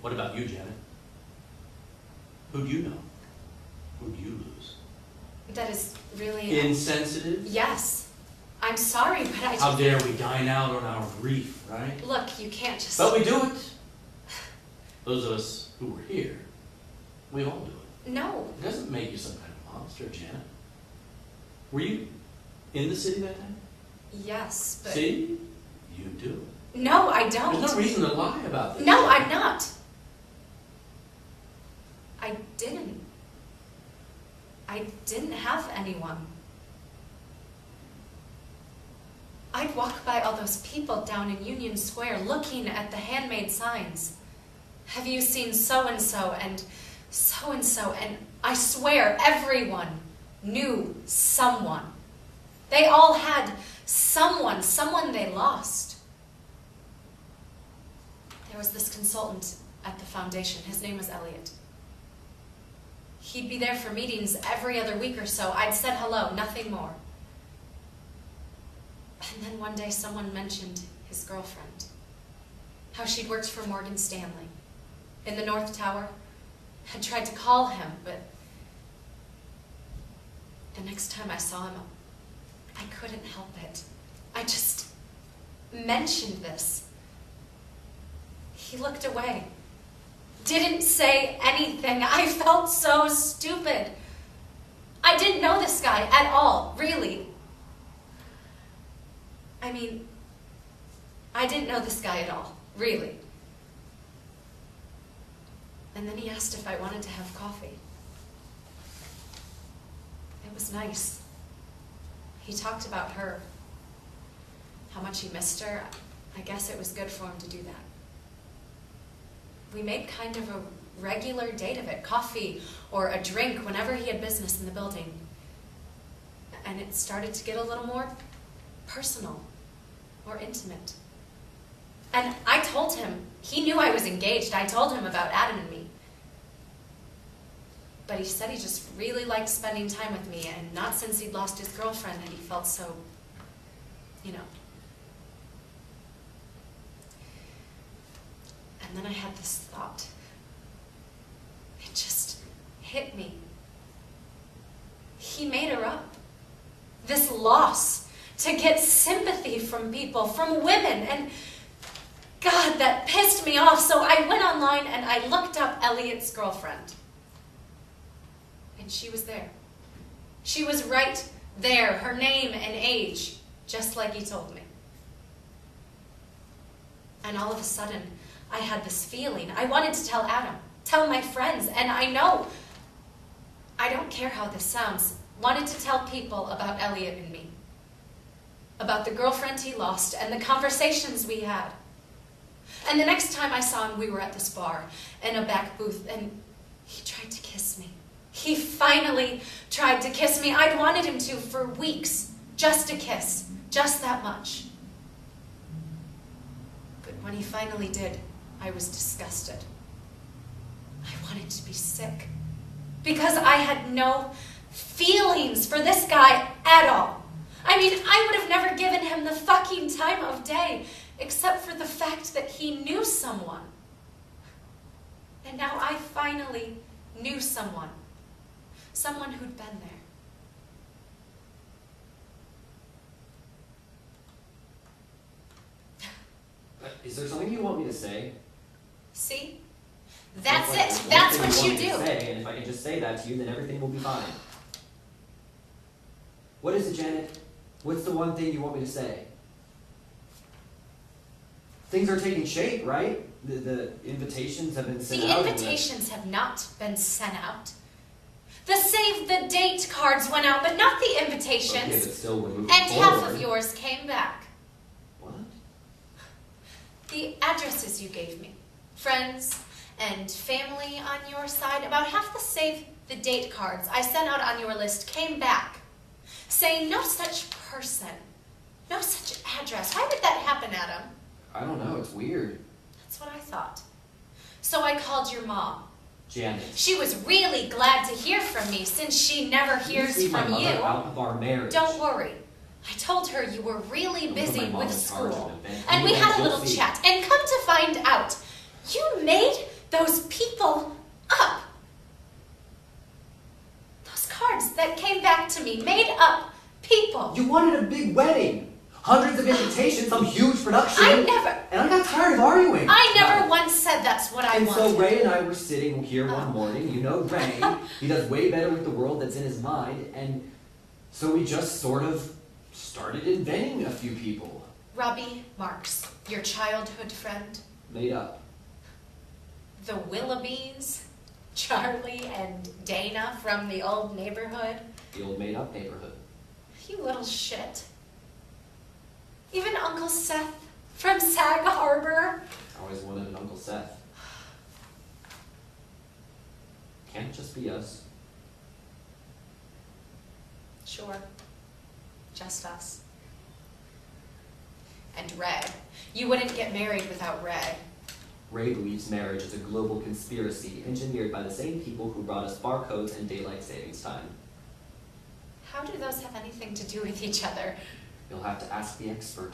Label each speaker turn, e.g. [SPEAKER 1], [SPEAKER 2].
[SPEAKER 1] What about you, Janet? Who'd you know? Who'd you lose?
[SPEAKER 2] That is really...
[SPEAKER 1] Insensitive?
[SPEAKER 2] Yes. I'm sorry, but I...
[SPEAKER 1] How dare we dine out on our grief, right?
[SPEAKER 2] Look, you can't just...
[SPEAKER 1] But we do it. Those of us who were here, we all do it.
[SPEAKER 2] No.
[SPEAKER 1] It doesn't make you some kind of monster, Janet. Were you in the city that time?
[SPEAKER 2] Yes, but...
[SPEAKER 1] See? You do.
[SPEAKER 2] No, I don't.
[SPEAKER 1] There's no reason to lie about this.
[SPEAKER 2] No, I'm not. I didn't have anyone. I'd walk by all those people down in Union Square looking at the handmade signs. Have you seen so-and-so and so-and-so? And I swear everyone knew someone. They all had someone they lost. There was this consultant at the foundation. His name was Elliot. He'd be there for meetings every other week or so. I'd said hello, nothing more. And then one day someone mentioned his girlfriend. How she'd worked for Morgan Stanley in the North Tower. Had tried to call him, but the next time I saw him, I couldn't help it. I just mentioned this. He looked away. Didn't say anything. I felt so stupid. I didn't know this guy at all, really. I mean, I didn't know this guy at all, really. And then he asked if I wanted to have coffee. It was nice. He talked about her, how much he missed her. I guess it was good for him to do that. We made kind of a regular date of it, coffee or a drink whenever he had business in the building. And it started to get a little more personal, more intimate. And I told him, he knew I was engaged. I told him about Adam and me. But he said he just really liked spending time with me, and not since he'd lost his girlfriend had he felt so, you know. And then I had this thought. It just hit me. He made her up. This loss, to get sympathy from people, from women, and God, that pissed me off. So I went online and I looked up Elliot's girlfriend. And she was there. She was right there, her name and age, just like he told me. And all of a sudden, I had this feeling. I wanted to tell Adam, tell my friends, and I know, I don't care how this sounds, wanted to tell people about Elliot and me. About the girlfriend he lost and the conversations we had. And the next time I saw him, we were at this bar in a back booth, and he tried to kiss me. He finally tried to kiss me. I'd wanted him to for weeks. Just a kiss. Just that much. But when he finally did, I was disgusted. I wanted to be sick. Because I had no feelings for this guy at all. I mean, I would have never given him the fucking time of day, except for the fact that he knew someone. And now I finally knew someone. Someone who'd been there.
[SPEAKER 3] Is there something you want me to say?
[SPEAKER 2] See? That's it. That's what you do.
[SPEAKER 3] And if I can just say that to you, then everything will be fine. What is it, Janet? What's the one thing you want me to say? Things are taking shape, right? The invitations have been sent out.
[SPEAKER 2] The invitations have not been sent out. The save the date cards went out, but not the invitations.
[SPEAKER 3] Okay, but still, we're moving
[SPEAKER 2] and
[SPEAKER 3] forward.
[SPEAKER 2] half of yours came back.
[SPEAKER 3] What?
[SPEAKER 2] The addresses you gave me. Friends and family on your side. About half the save the date cards I sent out on your list came back, saying no such person, no such address. Why would that happen, Adam?
[SPEAKER 3] I don't know. It's weird.
[SPEAKER 2] That's what I thought. So I called your mom.
[SPEAKER 3] Janet.
[SPEAKER 2] She was really glad to hear from me, since she never hears from you.
[SPEAKER 3] Out of our marriage.
[SPEAKER 2] Don't worry. I told her you were really busy with school. And
[SPEAKER 3] And
[SPEAKER 2] we had a little chat. And come to find out, you made those people up. Those cards that came back to me, made up people.
[SPEAKER 3] You wanted a big wedding. Hundreds of invitations, some huge production.
[SPEAKER 2] I never...
[SPEAKER 3] And I got tired of arguing.
[SPEAKER 2] I never once said that's what I wanted.
[SPEAKER 3] And so Ray and I were sitting here one morning. You know Ray. He does way better with the world that's in his mind. And so we just sort of started inventing a few people.
[SPEAKER 2] Robbie Marks, your childhood friend.
[SPEAKER 3] Made up.
[SPEAKER 2] The Willoughbys, Charlie and Dana from the old neighborhood.
[SPEAKER 3] The old made up neighborhood.
[SPEAKER 2] You little shit. Even Uncle Seth from Sag Harbor.
[SPEAKER 3] Always wanted an Uncle Seth. Can't it just be us?
[SPEAKER 2] Sure. Just us. And Ray. You wouldn't get married without Ray.
[SPEAKER 3] Ray believes marriage is a global conspiracy engineered by the same people who brought us barcodes and daylight savings time.
[SPEAKER 2] How do those have anything to do with each other?
[SPEAKER 3] You'll have to ask the expert.